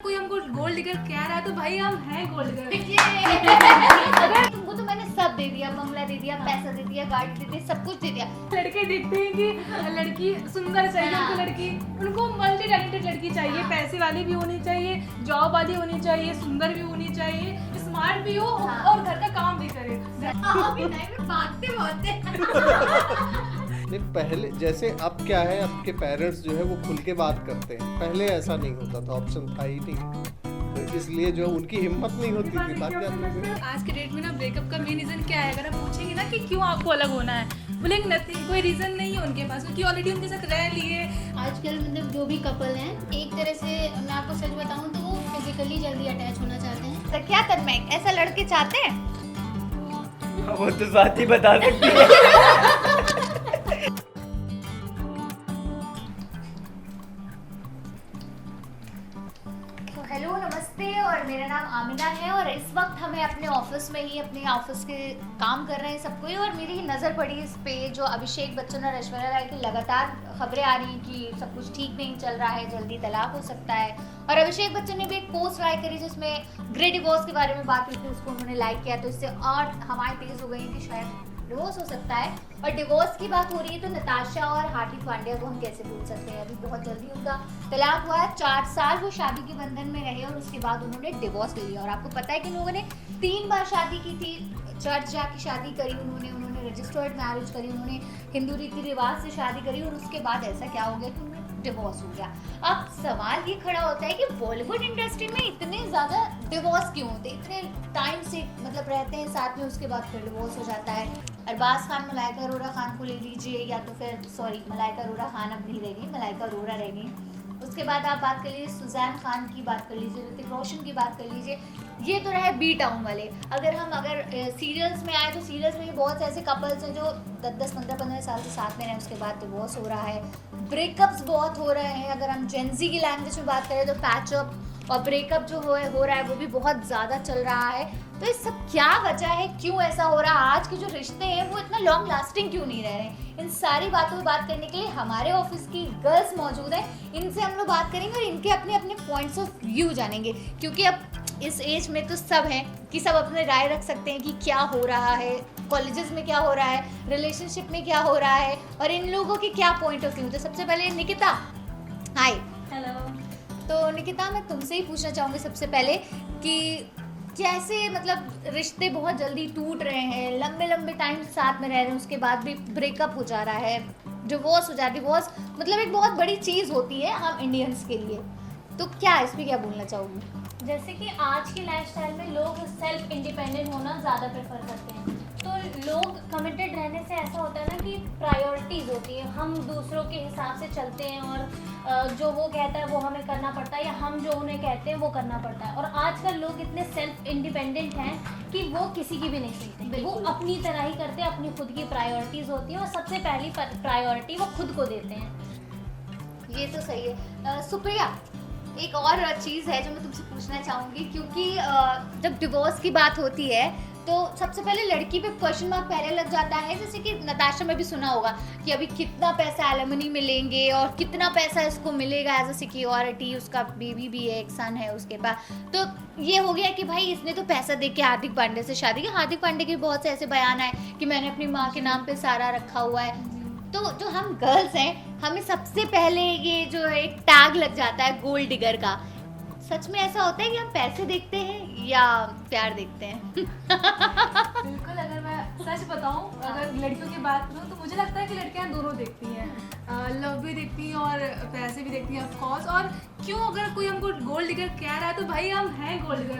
कोई हमको gold digger कह रहा है तो भाई हम हैं गोल्ड डिगर। अगर तुमको तो मैंने सब दे दिया, बंगला दे दिया, पैसा दे दिया, गाड़ी दे दी, सब कुछ दे दिया। लड़के देखते हैं कि लड़की सुंदर चाहिए उनको, लड़की उनको मल्टी टैलेंटेड लड़की चाहिए, पैसे वाली भी होनी चाहिए, जॉब वाली होनी चाहिए, सुंदर भी होनी चाहिए, स्मार्ट भी हो और घर का काम भी करे। भागते बहुत नहीं, पहले जैसे अब क्या है, आपके पेरेंट्स जो है वो खुल के बात करते हैं, पहले ऐसा नहीं होता था, ऑप्शन था ही नहीं, तो इसलिए जो उनकी हिम्मत नहीं होती थी बात करने की। आज के डेट में ना ब्रेकअप का मेन रीजन क्या है, अगर आप पूछेंगे ना कि क्यों आपको अलग होना है, बोलेंगे नथिंग, कोई रीजन नहीं है उनके पास, क्योंकि ऑलरेडी उनके साथ रह लिए। आजकल मतलब जो भी कपल हैं, एक तरह से मैं आपको सच बताऊं तो वो फिजिकली जल्दी अटैच होना चाहते हैं। तो क्या तन्मय ऐसा लड़के चाहते हैं? वो तो साथ ही बता सकती है। हेलो नमस्ते, और मेरा नाम आमिना है और इस वक्त हमें अपने ऑफिस में ही अपने ऑफिस के काम कर रहे हैं सब कोई, और मेरी नज़र पड़ी इस पे जो अभिषेक बच्चन और ऐश्वर्या राय की लगातार खबरें आ रही हैं कि सब कुछ ठीक नहीं चल रहा है, जल्दी तलाक हो सकता है। और अभिषेक बच्चन ने भी एक पोस्ट ट्राई करी जिसमें ग्रे डिवोर्स के बारे में बात हुई थी, उसको उन्होंने लाइक किया, तो इससे और हमारी तेज़ हो गई कि शायद डिवोर्स हो सकता है। और डिवोर्स की बात हो रही है तो नताशा और हार्दिक पांड्या को हम कैसे भूल सकते हैं, अभी बहुत जल्दी उनका तलाक हुआ है। 4 साल वो शादी के बंधन में रहे और उसके बाद उन्होंने डिवोर्स ले लिया। और आपको पता है कि लोगों ने 3 बार शादी की थी, चर्च जाके शादी करी उन्होंने रजिस्टर्ड मैरिज करी, उन्होंने हिंदू रीति रिवाज से शादी करी, और उसके बाद ऐसा क्या हो गया कि उन्हें डिवोर्स हो गया। अब सवाल ये खड़ा होता है कि बॉलीवुड इंडस्ट्री में इतने ज़्यादा डिवोर्स क्यों होते हैं, इतने टाइम से मतलब रहते हैं साथ में, उसके बाद फिर डिवोर्स हो जाता है। अरबाज खान मलाइका अरोड़ा खान को ले लीजिए, या तो फिर सॉरी मलाइका अरोड़ा खान अब नहीं रहेगी, मलाइका अरोड़ा रहेगी। उसके बाद आप बात कर लीजिए सुजैन खान की, बात कर लीजिए ऋतिक रोशन की, बात कर लीजिए। ये तो रहे बी टाउन वाले। अगर सीरियल्स में आए तो सीरियल्स में बहुत से ऐसे कपल्स हैं जो 10-10, 15-15 साल से साथ में रहे, उसके बाद डिवोर्स हो रहा है, ब्रेकअप्स बहुत हो रहे हैं। अगर हम जेनजी की लैंग्वेज में बात करें तो पैचअप और ब्रेकअप जो हो रहा है वो भी बहुत ज़्यादा चल रहा है। तो इस सब क्या वजह है, क्यों ऐसा हो रहा है, आज के जो रिश्ते हैं वो इतना लॉन्ग लास्टिंग क्यों नहीं रह रहे हैं, इन सारी बातों पर बात करने के लिए हमारे ऑफिस की गर्ल्स मौजूद हैं। इनसे हम लोग बात करेंगे और इनके अपने अपने पॉइंट्स ऑफ व्यू जानेंगे, क्योंकि अब इस एज में तो सब हैं कि सब अपने राय रख सकते हैं कि क्या हो रहा है, कॉलेजेस में क्या हो रहा है, रिलेशनशिप में क्या हो रहा है, और इन लोगों के क्या पॉइंट ऑफ व्यू। तो सबसे पहले निकिता, हाय। हेलो। तो निकिता, मैं तुमसे ही पूछना चाहूँगी सबसे पहले कि कैसे मतलब रिश्ते बहुत जल्दी टूट रहे हैं, लंबे लंबे टाइम साथ में रह रहे हैं, उसके बाद भी ब्रेकअप हो जा रहा है, डिवोर्स हो जा रहा है। डिवोर्स मतलब एक बहुत बड़ी चीज़ होती है हम इंडियंस के लिए, तो क्या इस पर क्या बोलना चाहोगी? जैसे कि आज की लाइफस्टाइल में लोग सेल्फ इंडिपेंडेंट होना ज़्यादा प्रेफर करते हैं, तो लोग कमिटेड रहने से ऐसा होता है ना कि प्रायोरिटीज़ होती है, हम दूसरों के हिसाब से चलते हैं और जो वो कहता है वो हमें करना पड़ता है, या हम जो उन्हें कहते हैं वो करना पड़ता है। और आजकल लोग इतने सेल्फ इंडिपेंडेंट हैं कि वो किसी की भी नहीं सुनते, वो अपनी तरह ही करते हैं, अपनी खुद की प्रायोरिटीज़ होती है और सबसे पहली प्रायोरिटी वो खुद को देते हैं। ये तो सही है। सुप्रिया, एक और चीज़ है जो मैं तुमसे पूछना चाहूँगी, क्योंकि जब डिवोर्स की बात होती है तो सबसे पहले लड़की पे क्वेश्चन मार्क पहले लग जाता है, जैसे कि नताशा में भी सुना होगा कि अभी कितना पैसा एलिमनी में लेंगे और कितना पैसा इसको मिलेगा एज अ सिक्योरिटी, उसका बेबी भी है, एक सन है उसके पास। तो ये हो गया कि भाई इसने तो पैसा दे के हार्दिक पांडे से शादी की। हार्दिक पांडे के बहुत से ऐसे बयान आए कि मैंने अपनी माँ के नाम पे सारा रखा हुआ है। तो जो हम गर्ल्स हैं, हमें सबसे पहले ये जो है एक टैग लग जाता है गोल्ड डिगर का। सच में ऐसा होता है कि हम पैसे देखते हैं या प्यार देखते हैं? बिल्कुल, अगर मैं सच बताऊं, अगर लड़कियों की बात करूं तो मुझे लगता है कि लड़कियां दोनों देखती हैं, लव भी देखती हैं और पैसे भी देखती हैं ऑफ कोर्स। और क्यों, अगर कोई हमको गोल्ड डिगर कह रहा है तो भाई हम हैं गोल्ड डिगर।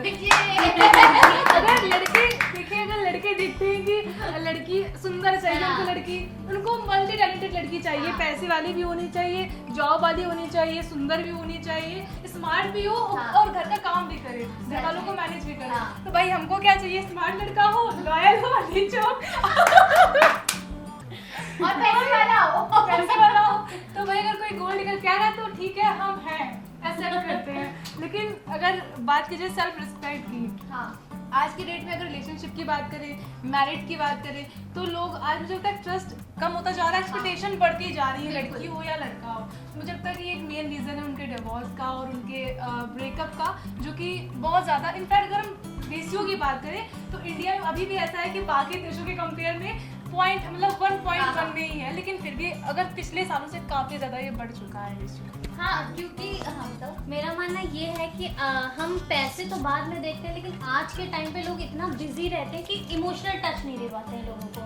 अगर लड़के देखिए, अगर लड़के देखते हैं कि लड़की सुंदर चाहिए उनको, लड़की उनको मल्टी टैलेंटेड लड़की चाहिए, पैसे वाली भी होनी चाहिए, जॉब वाली होनी चाहिए, सुंदर भी होनी चाहिए, स्मार्ट भी हो और घर का काम भी करे, घर वालों को मैनेज भी करे। तो भाई हमको क्या चाहिए, स्मार्ट लड़का हो, लॉयल हो, रिच हो और पैसे वाला हो। पैसे वाला हो। तो भाई अगर कोई गोल्ड डिगर कह रहा है तो ठीक है, हम हैं, एक्सेप्ट करते हैं। लेकिन अगर बात की जाए सेल्फ रिस्पेक्ट की, आज की डेट में अगर रिलेशनशिप की बात करें, मैरिड की बात करें, तो लोग आज मुझे लगता है ट्रस्ट कम होता जा रहा है, एक्सपेक्टेशन बढ़ती जा रही है, लड़की हो या लड़का हो। मुझे लगता है कि एक मेन रीज़न है उनके डिवोर्स का और उनके ब्रेकअप का, जो कि बहुत ज़्यादा, इनफैक्ट अगर हम रेशियो की बात करें तो इंडिया में अभी भी ऐसा है कि बाकी देशों के कंपेयर में पॉइंट मतलब 1.1 में ही है, लेकिन फिर भी अगर पिछले सालों से काफ़ी ज़्यादा ये बढ़ चुका है रेशियो। हाँ, क्योंकि तो मेरा मानना ये है कि हम पैसे तो बाद में देखते हैं, लेकिन आज के टाइम पे लोग इतना बिजी रहते हैं कि इमोशनल टच नहीं दे पाते हैं लोगों को।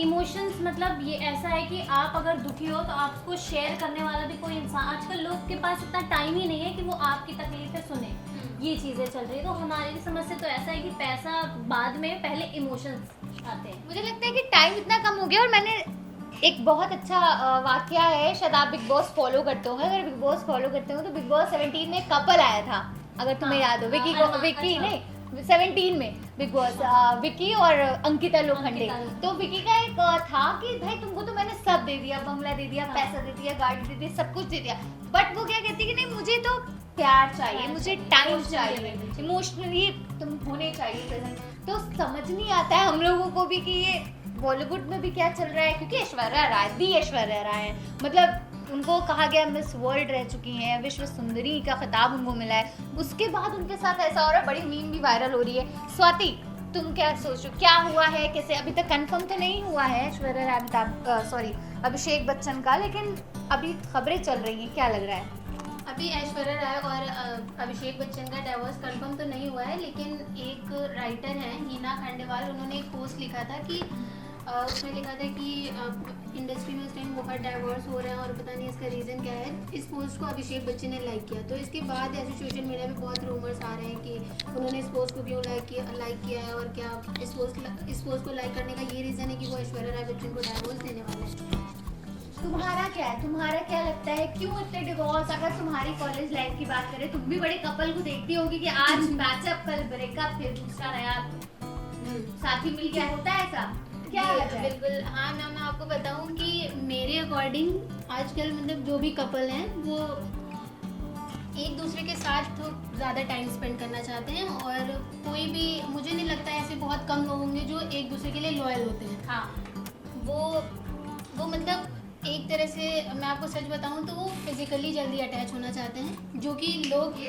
इमोशंस मतलब ये ऐसा है कि आप अगर दुखी हो तो आपको शेयर करने वाला भी कोई इंसान, आजकल लोग के पास इतना टाइम ही नहीं है कि वो आपकी तकलीफें सुने। ये चीज़ें चल रही है, तो हमारी समझ से तो ऐसा है कि पैसा बाद में, पहले इमोशंस आते हैं। मुझे लगता है कि टाइम इतना कम हो गया। और मैंने एक बहुत अच्छा वाकया है, शायद आप बिग बॉस फॉलो करते होंगे। अगर बिग बॉस फॉलो करते हो तो बिग बॉस 17 में कपल आया था, अगर तुम्हें याद हो, विकी को, विकी नहीं 17 में बिग बॉस, विकी और अंकिता लोखंडे। तो विकी का एक था कि भाई तुमको तो मैंने सब दे दिया, बंगला दे दिया, पैसा दे दिया, गाड़ी दे दी, सब कुछ दे दिया, बट वो क्या कहती कि नहीं, मुझे तो प्यार चाहिए, मुझे टाइम चाहिए, इमोशनली तुम होने चाहिए प्रेजेंट। तो समझ नहीं आता है हम लोगों को भी कि ये बॉलीवुड में भी क्या चल रहा है, क्योंकि ऐश्वर्या राय है, मतलब उनको कहा गया मिस वर्ल्ड रह चुकी हैं, विश्व सुंदरी का खिताब उनको मिला है, उसके बाद उनके साथ ऐसा हो रहा है, बड़ी मीम भी वायरल हो रही है। स्वाति, तुम क्या सोचो, क्या हुआ है, कैसे? अभी तक कंफर्म तो नहीं हुआ है ऐश्वर्या राय, अभिषेक बच्चन का, लेकिन अभी खबरें चल रही हैं, क्या लग रहा है? अभी ऐश्वर्या राय और अभिषेक बच्चन का डिवोर्स कंफर्म तो नहीं हुआ है, लेकिन एक राइटर हैं हीना खंडेवाल, उन्होंने एक पोस्ट लिखा था कि उसमें लिखा था कि इंडस्ट्री में इस टाइम बहुत डाइवोर्स हो रहे हैं और पता नहीं इसका रीज़न क्या है। इस पोस्ट को अभिषेक बच्चन ने लाइक किया, तो इसके बाद ऐसे सोशल मीडिया पे बहुत रूमर्स आ रहे हैं कि उन्होंने इस पोस्ट को क्यों लाइक किया है, और क्या इस पोस्ट को लाइक करने का ये रीज़न है कि वो ऐश्वर्या राय बच्चन को डाइवोर्स देने वाले हैं। तुम्हारा क्या है, तुम्हारा क्या लगता है, क्यों इतने डिवोर्स? अगर तुम्हारी कॉलेज लाइफ की बात करें, तुम भी बड़े कपल को देखती होगी कि आज पैचअप, कल ब्रेकअप, फिर दूसरा नया साथी मिल गया, होता है ऐसा? क्या वजह है? बिल्कुल हाँ मैं आपको बताऊं कि मेरे अकॉर्डिंग आजकल मतलब जो भी कपल हैं वो एक दूसरे के साथ तो ज़्यादा टाइम स्पेंड करना चाहते हैं, और कोई भी, मुझे नहीं लगता ऐसे बहुत कम लोग होंगे जो एक दूसरे के लिए लॉयल होते हैं। हाँ, वो मतलब एक तरह से मैं आपको सच बताऊं तो वो फिजिकली जल्दी अटैच होना चाहते हैं, जो कि लोग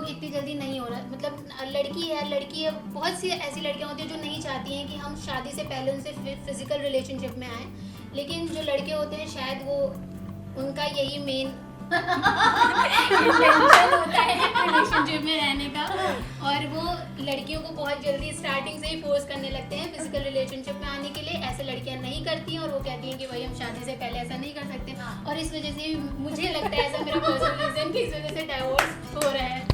इतनी जल्दी नहीं हो रहा। मतलब लड़की है, बहुत सी ऐसी लड़कियां होती हैं जो नहीं चाहती हैं कि हम शादी से पहले उनसे फिजिकल रिलेशनशिप में आएँ, लेकिन जो लड़के होते हैं शायद वो उनका यही मेन इंटेंशन होता है रिलेशनशिप में रहने का, और वो लड़कियों को बहुत जल्दी स्टार्टिंग से ही फोर्स करने लगते हैं फिजिकल रिलेशनशिप में आने के लिए। ऐसे लड़कियां नहीं करती हैं और वो कहती हैं कि भाई हम शादी से पहले ऐसा नहीं कर सकते, और इस वजह से मुझे लगता है ऐसा मेरा पर्सनल रीजन कि इस वजह से डाइवोर्स हो रहा है।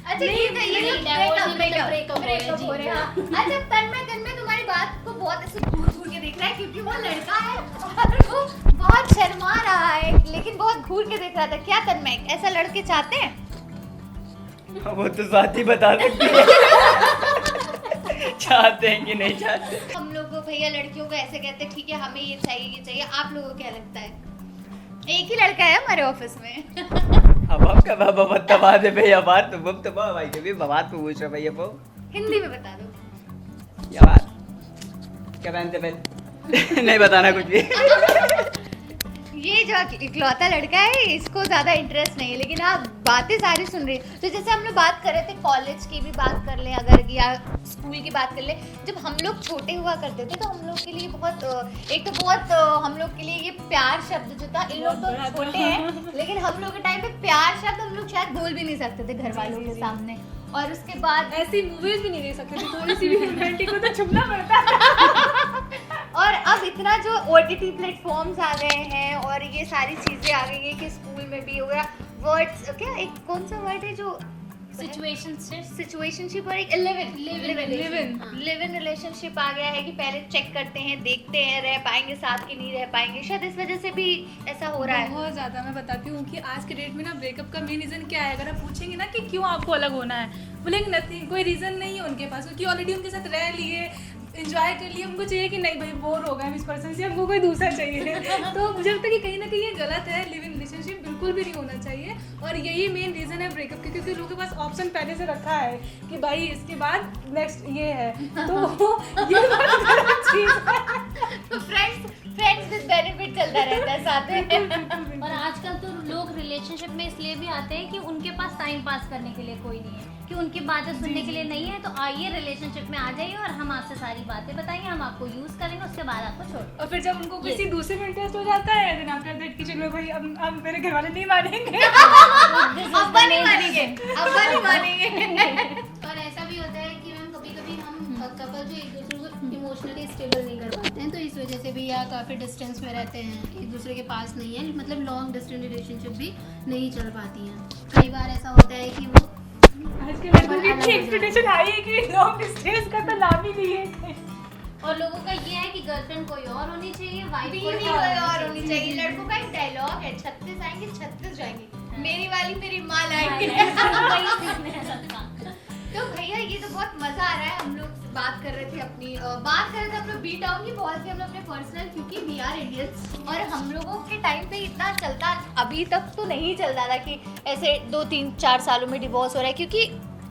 अच्छा ये ब्रेकअप हो रहे हैं। अच्छा तन्मय तुम्हारी बात को बहुत ऐसे घूर के देख रहा है, क्योंकि वो लड़का है और वो बहुत शर्मा रहा है, लेकिन बहुत घूर के देख रहा था। क्या तन्मय, ऐसा लड़के चाहते हैं? वो तो स्वाति बता सकती है चाहते हैं कि नहीं चाहते। हम लोग भैया लड़कियों को ऐसे कहते हैं, ठीक है हमें ये चाहिए, आप लोगों को क्या लगता है? एक ही लड़का है हमारे ऑफिस में। अब आपका बाबा बता दे भैया बात, तुम तो भाई कभी बात पूछ रहे भैया वो हिंदी में बता दो क्या बात, क्या पहनते पहले नहीं बताना कुछ भी। ये जो इकलौता लड़का है इसको ज्यादा इंटरेस्ट नहीं है, लेकिन आप बातें सारी सुन रही। तो जैसे हम लोग बात कर रहे थे, कॉलेज की भी बात कर ले अगर, या स्कूल की बात कर ले, जब हम लोग छोटे हुआ करते थे तो हम लोग के लिए बहुत हम लोग के लिए ये प्यार शब्द जो था, इन लोग तो छोटे हैं लेकिन हम लोग के टाइम पे प्यार शब्द हम लोग शायद बोल भी नहीं सकते थे घर वालों के सामने, और उसके बाद ऐसी मूवीज भी नहीं देख सकते थे, थोड़ी सी भी रोमांटिक को तो छुपना पड़ता है। और अब इतना जो OTT प्लेटफॉर्म्स आ गए हैं और ये सारी चीजें आ गई हैं कि स्कूल में भी हो गया वर्ड्स, क्या एक कौन सा वर्ड है जो सिचुएशनशिप और एक लिव इन रिलेशनशिप आ गया है कि पहले चेक करते हैं, देखते हैं रह पाएंगे साथ कि नहीं रह पाएंगे, शायद इस वजह से भी ऐसा हो रहा है बहुत ज़्यादा। मैं बताती हूँ कि आज के डेट में ना ब्रेकअप का मेन रीज़न क्या है। अगर आप पूछेंगे ना कि क्यों आपको अलग होना है, बोलेंगे नथिंग, कोई रीज़न नहीं है उनके पास, क्योंकि ऑलरेडी उनके साथ रह लिए, एंजॉय कर लिए, उनको चाहिए कि नहीं भाई बोर हो गए हम इस पर्सन से, हमको कोई दूसरा चाहिए। तो मुझे लगता है कि कहीं ना कहीं ये गलत है। लिव इन रिलेशनशिप बिल्कुल भी नहीं होना चाहिए। और यही मेन रीज़न है ब्रेकअप की, क्योंकि लोगों के पास ऑप्शन पहले से रखा है कि भाई इसके बाद नेक्स्ट ये है, तो ये बहुत गलत चीज़ है। तो फ्रेंड्स विद बेनिफिट चलता रहता है साथ में। और आजकल तो लोग रिलेशनशिप में इसलिए भी आते हैं कि उनके पास टाइम पास करने के लिए कोई नहीं है, कि उनकी बातें सुनने के लिए नहीं है, तो आइए रिलेशनशिप में आ जाइए और हम आपसे सारी बातें बताएंगे, हम आपको यूज करेंगे, उसके बाद आपको छोड़। और फिर जब उनको किसी दूसरे में इंटरेस्ट हो जाता है, देन आफ्टर दैट कि चलो भाई अब मेरे घर वाले नहीं मानेंगे। अब्बा नहीं मानेंगे, अब्बा नहीं मानेंगे। और ऐसा भी होता है कि मैम कभी कभी हम कपल जो एक दूसरे को इमोशनली स्टेबल नहीं कर पाते हैं, तो इस वजह से भी या काफ़ी डिस्टेंस में रहते हैं, एक दूसरे के पास नहीं है, मतलब लॉन्ग डिस्टेंस रिलेशनशिप भी नहीं चल पाती हैं। कई बार ऐसा होता है कि वो आज के लड़कों की इतनी एक्सपेक्टेशन हाई है कि लॉन्ग डिस्टेंस का तो नाम ही नहीं है। और लोगों का ये है कि गर्लफ्रेंड कोई और होनी चाहिए, वाइफ बीवी कोई और होनी चाहिए। लड़कों का एक डायलॉग है, 36 आएंगे 36 जाएंगे, मेरी वाली मेरी माँ लाएंगे। तो भैया ये तो बहुत मजा आ रहा है। हम लोग बात कर रहे थे अपने बी टाउन की, बहुत सी हम लोग अपने पर्सनल, क्योंकि वी आर इंडियंस और हम लोगों के टाइम पे इतना चलता अभी तक तो नहीं चलता था कि ऐसे 2-3-4 सालों में डिवोर्स हो रहा है, क्योंकि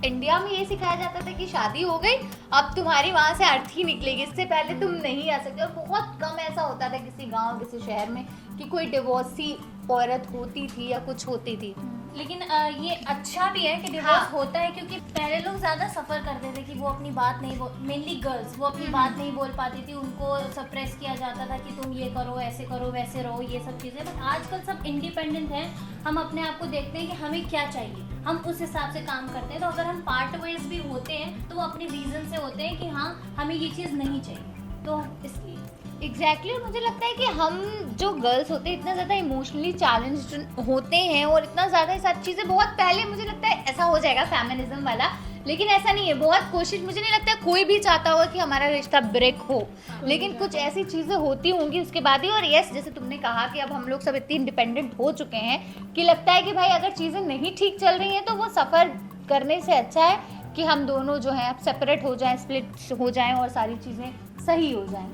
इंडिया में ये सिखाया जाता था कि शादी हो गई अब तुम्हारी वहाँ से अर्थी निकलेगी, इससे पहले तुम नहीं आ सकते। और बहुत कम ऐसा होता था किसी गाँव किसी शहर में कि कोई डिवोर्सी औरत होती थी या कुछ होती थी। लेकिन ये अच्छा भी है कि डिवोर्स होता है, क्योंकि पहले लोग ज़्यादा सफ़र करते थे कि वो अपनी बात नहीं मेनली गर्ल्स वो अपनी बात नहीं बोल पाती थी, उनको सप्रेस किया जाता था कि तुम ये करो, ऐसे करो, वैसे रहो, ये सब चीज़ें। बट आजकल सब इंडिपेंडेंट हैं, हम अपने आप को देखते हैं कि हमें क्या चाहिए, हम उस हिसाब से काम करते हैं। तो अगर हम पार्ट वाइज भी होते हैं तो वो अपने रीज़न से होते हैं कि हाँ हमें ये चीज़ नहीं चाहिए, तो इसलिए एग्जैक्टली मुझे लगता है कि हम जो गर्ल्स होते हैं इतना ज़्यादा इमोशनली चैलेंज्ड होते हैं और इतना ज़्यादा ये सारी चीज़ें बहुत पहले मुझे लगता है ऐसा हो जाएगा फेमिनिज्म वाला, लेकिन ऐसा नहीं है। बहुत कोशिश, मुझे नहीं लगता कोई भी चाहता होगा कि हमारा रिश्ता ब्रेक हो, लेकिन कुछ ऐसी चीज़ें होती होंगी उसके बाद ही। और यस, जैसे तुमने कहा कि अब हम लोग सब इतने इंडिपेंडेंट हो चुके हैं कि लगता है कि भाई अगर चीज़ें नहीं ठीक चल रही हैं तो वो सफ़र करने से अच्छा है कि हम दोनों जो हैं सेपरेट हो जाएं, स्प्लिट हो जाएं और सारी चीज़ें सही हो जाएं।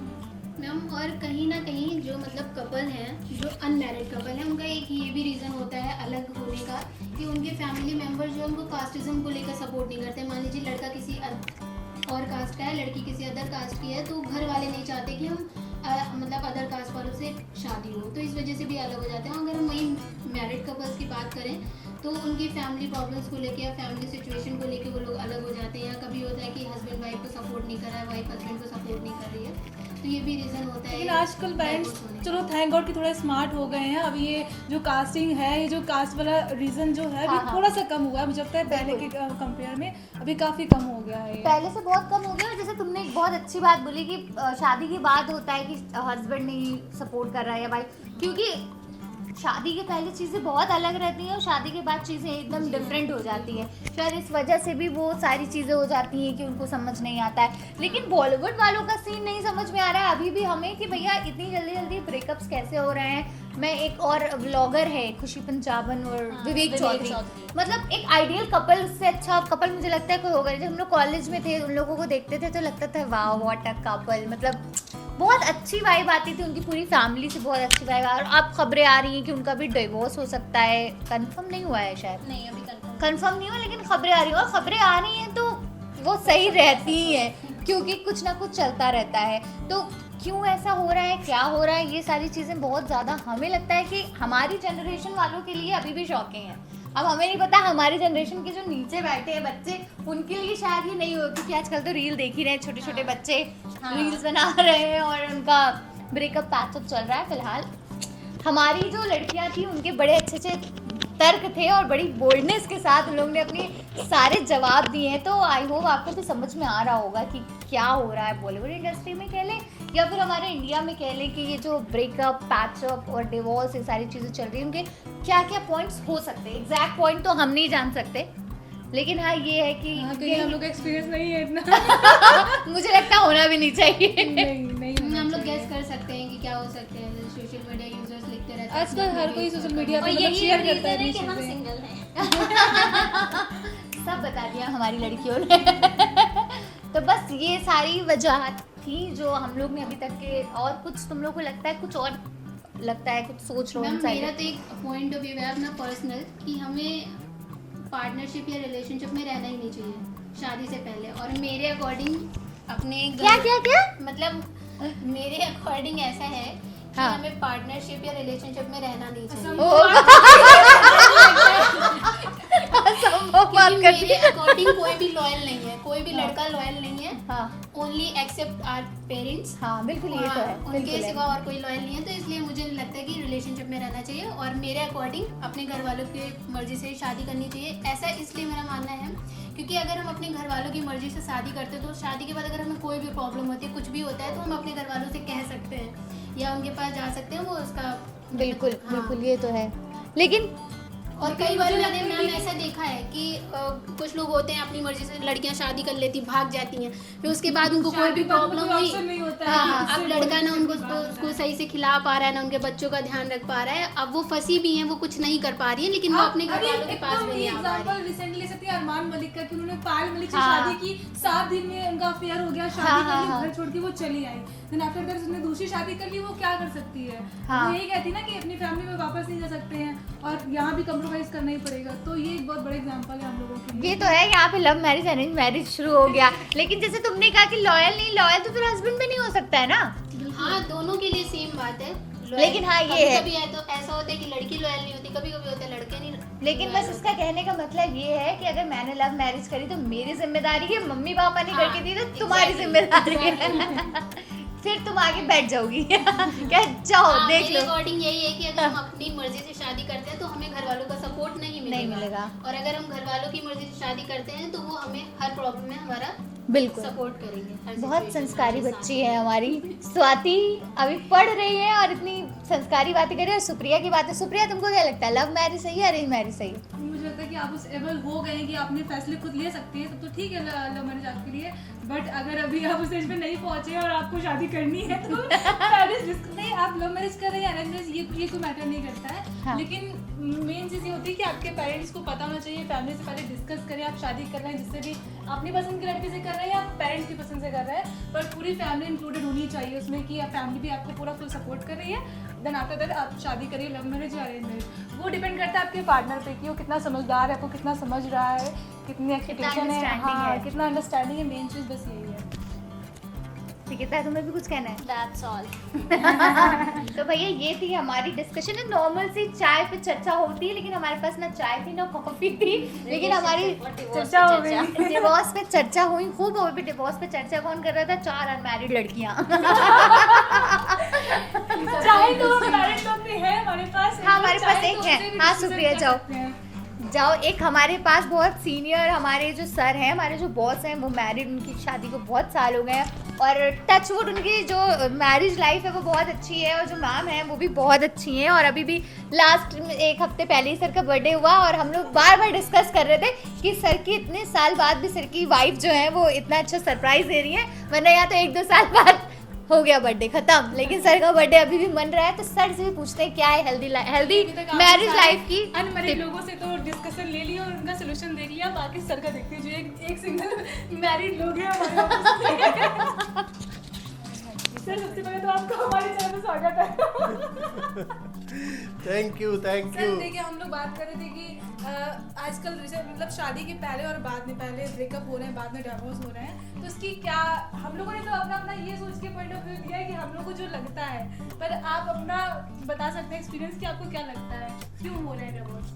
मैम और कहीं ना कहीं जो मतलब कपल हैं, जो अनमैरिड कपल हैं, उनका एक ये भी रीज़न होता है अलग होने का कि उनके फैमिली मेम्बर जो है उनको कास्टिज्म को लेकर सपोर्ट नहीं करते। मान लीजिए लड़का किसी और कास्ट का है, लड़की किसी अदर कास्ट की है, तो घर वाले नहीं चाहते कि हम मतलब अदर कास्ट वालों से शादी हो, तो इस वजह से भी अलग हो जाते हैं। अगर हम वही मैरिड कपल्स की बात करें तो उनकी फैमिली प्रॉब्लम्स को लेके या फैमिली सिचुएशन को लेके वो लोग अलग हो जाते हैं, या कभी होता है कि हस्बैंड वाइफ को सपोर्ट नहीं कर रहा है, वाइफ हस्बैंड को सपोर्ट नहीं कर रही है, तो ये भी रीज़न होता है। लेकिन आजकल पेरेंट्स चलो थैंक गॉड कि थोड़ा स्मार्ट हो गए हैं। अब ये जो कास्टिंग है, ये जो कास्ट वाला रीज़न जो है अभी थोड़ा सा कम हुआ है, मुझे लगता है पहले के कंपेयर में अभी काफ़ी कम हो गया है। पहले से बहुत कम हो गया। और जैसे तुमने एक बहुत अच्छी बात बोली कि शादी के बाद होता है कि हस्बैंड नहीं सपोर्ट कर रहा है या वाइफ, क्योंकि शादी के पहले चीज़ें बहुत अलग रहती हैं और शादी के बाद चीज़ें एकदम डिफरेंट हो जाती है। शायद इस वजह से भी वो सारी चीज़ें हो जाती हैं कि उनको समझ नहीं आता है। लेकिन बॉलीवुड वालों का सीन नहीं समझ में आ रहा है अभी भी हमें कि भैया इतनी जल्दी जल्दी ब्रेकअप्स कैसे हो रहे हैं। मैं एक और व्लॉगर है खुशी पंजाबन और विवेक चौधरी, मतलब एक आइडियल कपल से अच्छा कपल मुझे लगता है कोई होगा। जब हम लोग कॉलेज में थे उन लोगों को देखते थे तो लगता था वाह व्हाट अ कपल, मतलब बहुत अच्छी वाइब आती थी उनकी पूरी फैमिली से, बहुत अच्छी वाइब। और अब खबरें आ रही हैं कि उनका भी डिवोर्स हो सकता है, कंफर्म नहीं हुआ है शायद, नहीं अभी कंफर्म नहीं हुआ, लेकिन खबरें आ रही हैं। और खबरें आ रही हैं तो वो सही रहती ही हैं क्योंकि कुछ ना कुछ चलता रहता है। तो क्यों ऐसा हो रहा है, क्या हो रहा है, ये सारी चीज़ें बहुत ज़्यादा हमें लगता है कि हमारी जनरेशन वालों के लिए अभी भी शॉकिंग है। अब हमें नहीं पता हमारी जनरेशन के जो नीचे बैठे हैं बच्चे उनके लिए शायद ये नहीं हो, क्योंकि आजकल तो रील देख ही रहे हैं, छोटे छोटे बच्चे रील्स बना रहे हैं और उनका ब्रेकअप पैचअप चल रहा है फिलहाल। हमारी जो लड़कियां थी उनके बड़े अच्छे अच्छे तर्क थे और बड़ी बोल्डनेस के साथ उन लोगों ने अपने सारे जवाब दिए हैं। तो आई होप आपको भी समझ में आ रहा होगा कि क्या हो रहा है बॉलीवुड इंडस्ट्री में कह लें या फिर हमारे इंडिया में कह लें कि ये जो ब्रेकअप पैचअप और डिवोर्स ये सारी चीज़ें चल रही हैं उनके क्या क्या पॉइंट्स हो सकते हैं। एग्जैक्ट पॉइंट तो हम नहीं जान सकते, लेकिन हाँ ये है कि हम लोग का एक्सपीरियंस नहीं है इतना। मुझे लगता होना भी नहीं चाहिए। नहीं हम लोग गैस कर सकते हैं कि क्या हो सकते हैं। सोशल मीडिया यूजर्स लिखते रहते हैं आजकल हर कोई सोशल मीडिया और पे मतलब यही शेयर रीजन करता है है अपनी कि हम चीजें। सिंगल हैं। सब बता दिया हमारी लड़कियों ने। तो बस ये सारी वजह थी जो हम लोग ने अभी तक के, और कुछ तुम लोग को लगता है कुछ और लगता है, कुछ सोच लो मैम inside मेरा it? तो एक पॉइंट ऑफ व्यू है अपना पर्सनल कि हमें पार्टनरशिप या रिलेशनशिप में रहना ही नहीं चाहिए शादी से पहले। और मेरे अकॉर्डिंग अपने क्या क्या क्या मतलब मेरे अकॉर्डिंग ऐसा है कि हाँ। हमें पार्टनरशिप या रिलेशनशिप में रहना नहीं चाहिए। संभव बात क्योंकि करती मेरे है। अकॉर्डिंग कोई भी लॉयल नहीं है, कोई भी हाँ। लड़का लॉयल नहीं है, हाँ ओनली एक्सेप्ट आवर पेरेंट्स। हाँ बिल्कुल, ये तो है, उनके बिल्कुल सिवा है। और कोई लॉयल नहीं है, तो इसलिए मुझे लगता है कि रिलेशनशिप में रहना चाहिए और मेरे अकॉर्डिंग अपने घर वालों की मर्जी से शादी करनी चाहिए। ऐसा इसलिए मेरा मानना है क्योंकि अगर हम अपने घर वालों की मर्जी से शादी करते हैं तो शादी के बाद अगर हमें कोई भी प्रॉब्लम होती है, कुछ भी होता है, तो हम अपने घर वालों से कह सकते हैं या उनके पास जा सकते हैं, वो उसका बिल्कुल हाँ। बिल्कुल, ये तो है। लेकिन और कई बार मैंने मैम ऐसा देखा है कि कुछ लोग होते हैं अपनी मर्जी से लड़कियां शादी कर लेती, भाग जाती हैं, फिर उसके बाद उनको कोई भी प्रॉब्लम कोई option नहीं होता है। हाँ, अब इससे लड़का ना कोई उसको सही से खिला पा रहा है, ना उनके बच्चों का ध्यान रख पा रहा है। अब वो फंसी भी हैं, वो कुछ नहीं कर पा रही है, लेकिन वो अपने घर वालों के पास भी नहीं आ पा रही। एग्जांपल रिसेंटली ले सकते हैं अरमान मलिक का कि उन्होंने पायल मलिक से हाँ। शादी की, 7 दिन में उनका अफेयर हो गया, शादी हाँ, कर ली, हाँ, घर छोड़ के वो चली आई। देन आफ्टर दैट उसने दूसरी शादी कर ली, वो क्या कर सकती है? हाँ। वो यही कहती है ना कि अपनी फैमिली में वापस नहीं जा सकते हैं और यहाँ भी कम्प्रोमाइज करना ही पड़ेगा। तो ये एक बहुत बड़ा एग्जांपल है हम लोगों के लिए। ये तो है, यहाँ पे लव मैरिज अरेंज मैरिज शुरू हो गया। लेकिन जैसे तुमने कहा कि लॉयल नहीं, लॉयल तो फिर हस्बैंड भी नहीं हो सकता है ना। हाँ, दोनों के लिए सेम बात है। लेकिन हाँ, ये है। कभी है तो ऐसा होता है कि लड़की लॉयल नहीं होती, कभी कभी होता है लड़के नहीं। लेकिन बस इसका कहने का मतलब ये है कि अगर मैंने लव मैरिज करी तो मेरी जिम्मेदारी है, मम्मी पापा ने हाँ, करके दी तो तुम्हारी जिम्मेदारी है। फिर तुम आगे बैठ जाओगी। क्या जाओ हाँ, देख मेरे लो। अकॉर्डिंग यही है कि अगर हम अपनी मर्जी से शादी करते हैं तो हमें घर वालों का सपोर्ट नहीं मिलेगा। और अगर हम घर वालों की मर्जी से शादी करते हैं तो वो हमें हर प्रॉब्लम में हमारा बिल्कुल सपोर्ट करेंगे, हर बहुत situation में, संस्कारी हर बच्ची है हमारी स्वाति, अभी पढ़ रही है और इतनी संस्कारी बातें कर रही है। और सुप्रिया की बात है, सुप्रिया तुमको क्या लगता है, लव मैरिज सही है अरेंज मैरिज सही है? मुझे लगता है कि आप उस एबल हो गए कि आपने फैसले खुद ले सकते हैं, तब तो ठीक है लव मैरिज आपके लिए। बट अगर अभी आप उस एज पे नहीं पहुंचे और आपको शादी करनी है तो मैरिज रिस्क नहीं। आप लव मैरिज कर रहे हैं, अरेंज मैरिज, ये कोई मैटर नहीं करता है। हाँ। लेकिन मेन चीज़ ये होती है कि आपके पेरेंट्स को पता होना चाहिए, फैमिली से पहले डिस्कस करें। आप शादी कर रहे हैं जिससे भी अपनी पसंद की लड़की से कर रहे हैं या पेरेंट्स की पसंद से कर रहे हैं, पर पूरी फैमिली इंक्लूडेड होनी चाहिए उसमें कि फैमिली भी आपको पूरा फुल सपोर्ट कर रही है। देन आफ्टर दैट आप शादी करिए, लव मैरिज या अरेंज मैरिज। वो डिपेंड करता है आपके पार्टनर पे कि वो कितना समझदार है, आपको कितना समझ रहा है, कितनी एक्सपेक्टेशन है, understanding हाँ, है। कितना अंडरस्टैंडिंग है। मेन चीज़ बस यही है। ठीक है, तुम्हें भी कुछ कहना है? That's all. तो भैया ये थी हमारी डिस्कशन। नॉर्मल सी चाय पे चर्चा होती है, लेकिन हमारे पास ना चाय थी ना कॉफी थी, लेकिन हमारी चर्चा हो गई। डिवोर्स पे चर्चा हुई खूब। और भी डिवोर्स पे चर्चा कौन कर रहा था? 4 अनमैरिड लड़कियां। चाहे तो मैरिड लोग भी है हमारे पास। हाँ, हमारे पास चाहे एक तो है। उससे भी हाँ, discuss सुप्रिया कर जाओ। सकते हैं। जाओ, एक हमारे पास बहुत सीनियर हमारे जो सर हैं, हमारे जो बॉस हैं, वो मैरिड, उनकी शादी को बहुत साल हो गए हैं और टचवुड उनकी जो मैरिज लाइफ है वो बहुत अच्छी है। और जो मैम हैं वो भी बहुत अच्छी हैं। और अभी भी लास्ट 1 हफ्ते पहले ही सर का बर्थडे हुआ और हम लोग बार बार डिस्कस कर रहे थे कि सर की इतने साल बाद भी सर की वाइफ जो है वो इतना अच्छा सरप्राइज दे रही है, वरना यहाँ तो 1-2 साल बाद हो गया बर्थडे खत्म, लेकिन सर का बर्थडे अभी भी मन रहा है। तो सर से भी पूछते हैं क्या है हेल्दी अभी तक आपने मैरिज सारे लाइफ की अनमैरिड tip। लोगों से तो डिस्कशन ले लिया और उनका सोल्यूशन देख लिया। बाकी सर का देखते जो एक सिंगल मैरिड लोग हैं हमारे ऑफिस में। सर सबसे पहले तो आपको हमारे चैनल में स्वागत है। Thank you thank you. Sir देखिए, हम लोग बात कर रहे थे कि आजकल मतलब शादी के पहले और बाद में, पहले ब्रेकअप हो रहे हैं, बाद में डिवोर्स हो रहे हैं, तो इसकी क्या हम लोगों ने तो अपना अपना ये सोच के पॉइंट ऑफ व्यू दिया है कि हम लोग को जो लगता है, पर आप अपना बता सकते हैं एक्सपीरियंस कि आपको क्या लगता है क्यों हो रहे हैं डिवोर्स?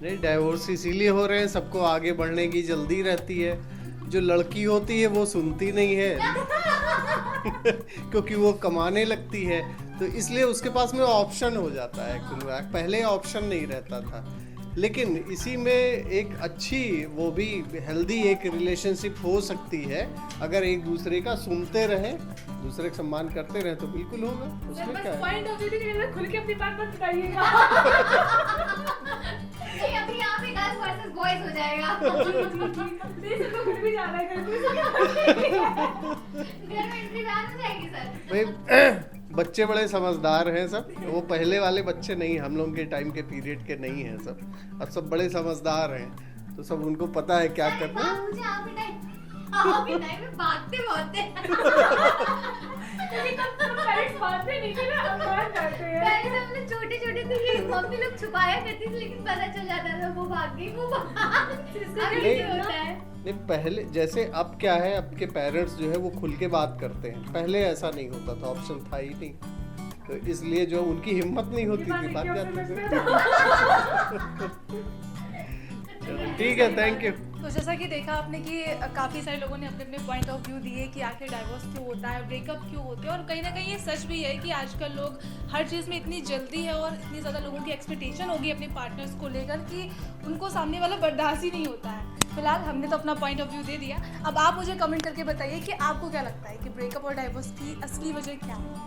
नहीं, डाइवोर्स इसीलिए हो रहे हैं, सबको आगे बढ़ने की जल्दी रहती है। जो लड़की होती है वो सुनती नहीं है क्योंकि वो कमाने लगती है, तो इसलिए उसके पास में ऑप्शन हो जाता है। पहले ऑप्शन नहीं रहता था। लेकिन इसी में एक अच्छी, वो भी हेल्दी एक रिलेशनशिप हो सकती है अगर एक दूसरे का सुनते रहे, दूसरे का सम्मान करते रहे, तो बिल्कुल होगा। उसमें क्या है? पॉइंट ऑफ व्यू कि खुल के अपनी बात मत बताइएगा। नहीं, अभी यहाँ पे गर्ल्स वर्सेस बॉयज हो जाएगा। प्लीज इसको खुल भी जाना है घर में एंट्री बैन हो जाएगी सर। भाई बच्चे बड़े समझदार हैं सब, वो पहले वाले बच्चे नहीं, हम लोग के टाइम के पीरियड के नहीं हैं सब। अब सब बड़े समझदार हैं, तो सब उनको पता है क्या करना है। मुझे आप भी टाइम में भागते बहुत हैं। पेरेंट्स मानते नहीं थे ना, अब मान जाते हैं। पहले तो हम लोग छोटे छोटे थे, ये मम्मी लोग छुपाया करती थी, लेकिन पता चल जाता था वो भाग गई, वो अभी नहीं। ये होता है। नहीं, पहले जैसे अब क्या है, अब के पेरेंट्स जो है वो खुल के बात करते हैं, पहले ऐसा नहीं होता था, ऑप्शन था ही नहीं, तो इसलिए जो उनकी हिम्मत नहीं होती थी बात जाती थी। चलो ठीक है, थैंक यू। तो जैसा कि देखा आपने कि काफ़ी सारे लोगों ने अपने अपने पॉइंट ऑफ व्यू दिए कि आखिर डाइवोर्स क्यों होता है, ब्रेकअप क्यों होते हैं, और कहीं ना कहीं ये सच भी है कि आजकल लोग हर चीज़ में इतनी जल्दी है और इतनी ज़्यादा लोगों की एक्सपेक्टेशन होगी अपने पार्टनर्स को लेकर कि उनको सामने वाला बर्दाश्त ही नहीं होता है। फिलहाल हमने तो अपना पॉइंट ऑफ व्यू दे दिया, अब आप मुझे कमेंट करके बताइए कि आपको क्या लगता है कि ब्रेकअप और डाइवोर्स की असली वजह क्या है।